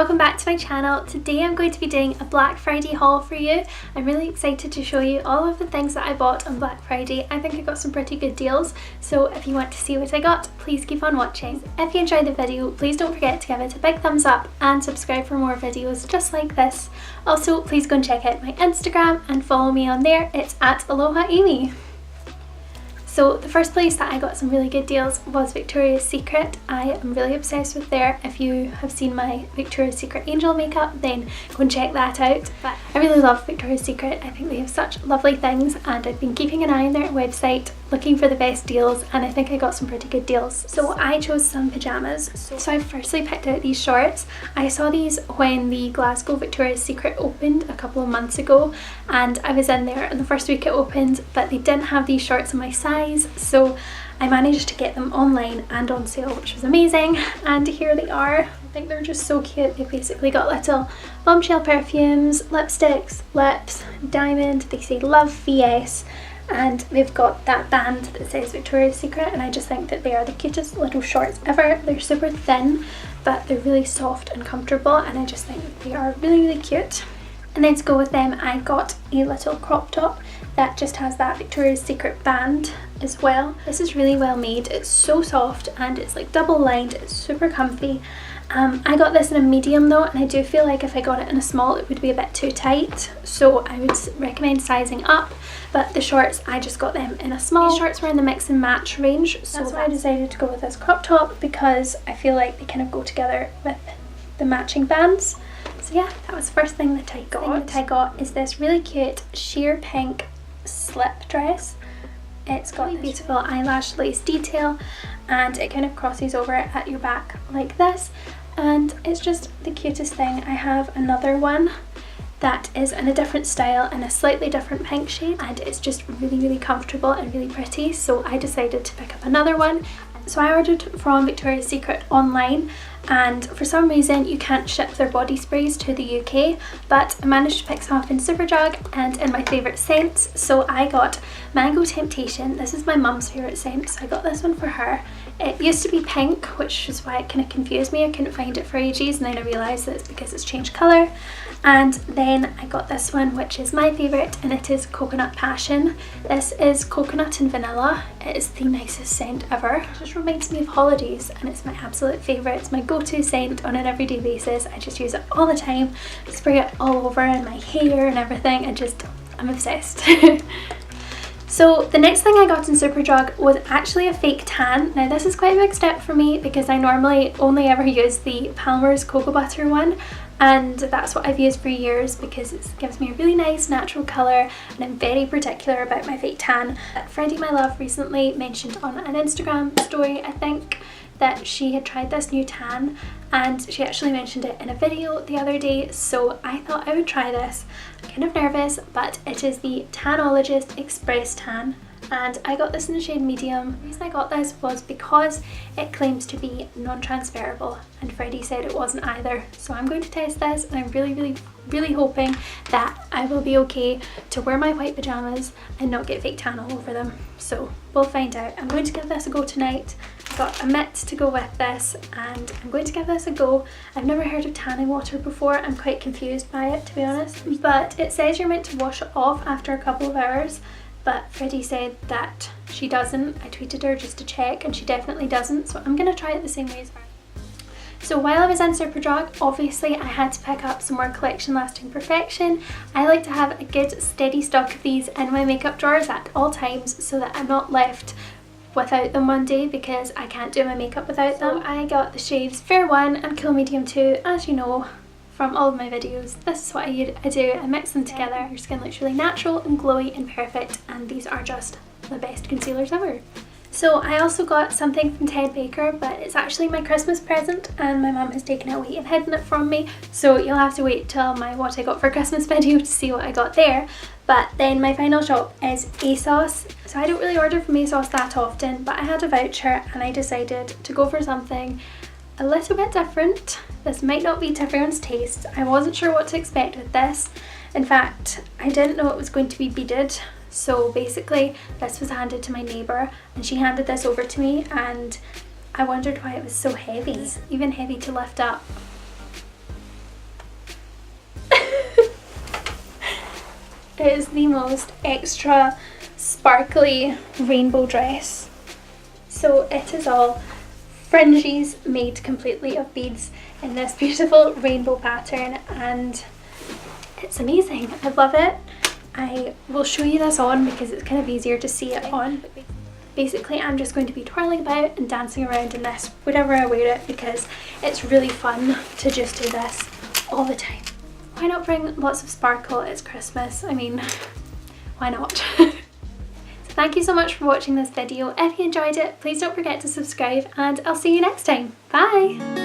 welcome back to my channel. Today I'm going to be doing a Black Friday haul for you. I'm really excited to show you all of the things that I bought on Black Friday. I think I got some pretty good deals, so if you want to see what I got, please keep on watching. If you enjoyed the video, please don't forget to give it a big thumbs up and subscribe for more videos just like this. Also, please go and check out my Instagram and follow me on there. It's at Aloha Amy. So the first place that I got some really good deals was Victoria's Secret. I am really obsessed with there. If you have seen my Victoria's Secret angel makeup, then go and check that out. But I really love Victoria's Secret. I think they have such lovely things, and I've been keeping an eye on their website looking for the best deals, and I think I got some pretty good deals. So I chose some pyjamas. So I firstly picked out these shorts. I saw these when the Glasgow Victoria's Secret opened a couple of months ago, and I was in there in the first week it opened, but they didn't have these shorts in my size, so I managed to get them online and on sale, which was amazing, and here they are. I think they're just so cute. They basically got little bombshell perfumes, lipsticks, lips, diamond, they say love VS, and they've got that band that says Victoria's Secret, and I just think that they are the cutest little shorts ever. They're super thin, but they're really soft and comfortable, and I just think that they are really cute. And then to go with them, I got a little crop top that just has that Victoria's Secret band as well. This is really well made. It's so soft and it's like double lined. It's super comfy. I got this in a medium though, and I do feel like if I got it in a small it would be a bit too tight, so I would recommend sizing up. But the shorts, I just got them in a small. These shorts were in the mix and match range, so that's why I decided to go with this crop top, because I feel like they kind of go together with the matching bands. So yeah, that was the first thing that I got. The thing that I got is this really cute sheer pink slip dress. It's got really beautiful eyelash lace detail, and it kind of crosses over at your back like this, and it's just the cutest thing. I have another one that is in a different style in a slightly different pink shade, and it's just really comfortable and really pretty, so I decided to pick up another one. So I ordered from Victoria's Secret online, and for some reason you can't ship their body sprays to the UK, but I managed to pick some up in Superdrug and in my favourite scents. So I got Mango Temptation. This is my mum's favourite scent, so I got this one for her. It used to be pink, which is why it kind of confused me. I couldn't find it for ages, and then I realised that it's because it's changed colour. And then I got this one, which is my favourite, and it is Coconut Passion. This is coconut and vanilla. It is the nicest scent ever. It just reminds me of holidays, and it's my absolute favourite. It's my go-to scent on an everyday basis. I just use it all the time, spray it all over in my hair and everything. I'm obsessed. So the next thing I got in Superdrug was actually a fake tan. Now this is quite a big step for me, because I normally only ever use the Palmer's Cocoa Butter one, and that's what I've used for years because it gives me a really nice natural colour, and I'm very particular about my fake tan. Freddie, my love, recently mentioned on an Instagram story, I think, that she had tried this new tan, and she actually mentioned it in a video the other day, so I thought I would try this. I'm kind of nervous, but it is the Tanologist Express Tan, and I got this in the shade medium. The reason I got this was because it claims to be non-transferable, and Freddie said it wasn't either, so I'm going to test this, and I'm really hoping that I will be okay to wear my white pyjamas and not get fake tan all over them. So we'll find out. I'm going to give this a go tonight. I got a mitt to go with this, and I'm going to give this a go. I've never heard of tanning water before. I'm quite confused by it, to be honest, but it says you're meant to wash it off after a couple of hours, but Freddie said that she doesn't. I tweeted her just to check, and she definitely doesn't, so I'm gonna try it the same way as her. So while I was in Superdrug, obviously I had to pick up some more Collection Lasting Perfection. I like to have a good steady stock of these in my makeup drawers at all times, so that I'm not left without them one day because I can't do my makeup without them. So I got the shades Fair 1 and Cool Medium 2, as you know from all of my videos. This is what I do. I mix them together. Your skin looks really natural and glowy and perfect, and these are just the best concealers ever. So I also got something from Ted Baker, but it's actually my Christmas present, and my mum has taken it away and hidden it from me, so you'll have to wait till my what I got for Christmas video to see what I got there. But then my final shop is ASOS. So I don't really order from ASOS that often, but I had a voucher and I decided to go for something a little bit different. This might not be to everyone's taste. I wasn't sure what to expect with this. In fact, I didn't know it was going to be beaded. So basically this was handed to my neighbour, and she handed this over to me, and I wondered why it was so heavy. It's even heavy to lift up. It is the most extra sparkly rainbow dress. So it is all fringes made completely of beads in this beautiful rainbow pattern, and it's amazing. I love it. I will show you this on because it's kind of easier to see it on. Basically, I'm just going to be twirling about and dancing around in this whenever I wear it because it's really fun to just do this all the time. Why not bring lots of sparkle? It's Christmas. I mean, why not? So thank you so much for watching this video. If you enjoyed it, please don't forget to subscribe and I'll see you next time. Bye!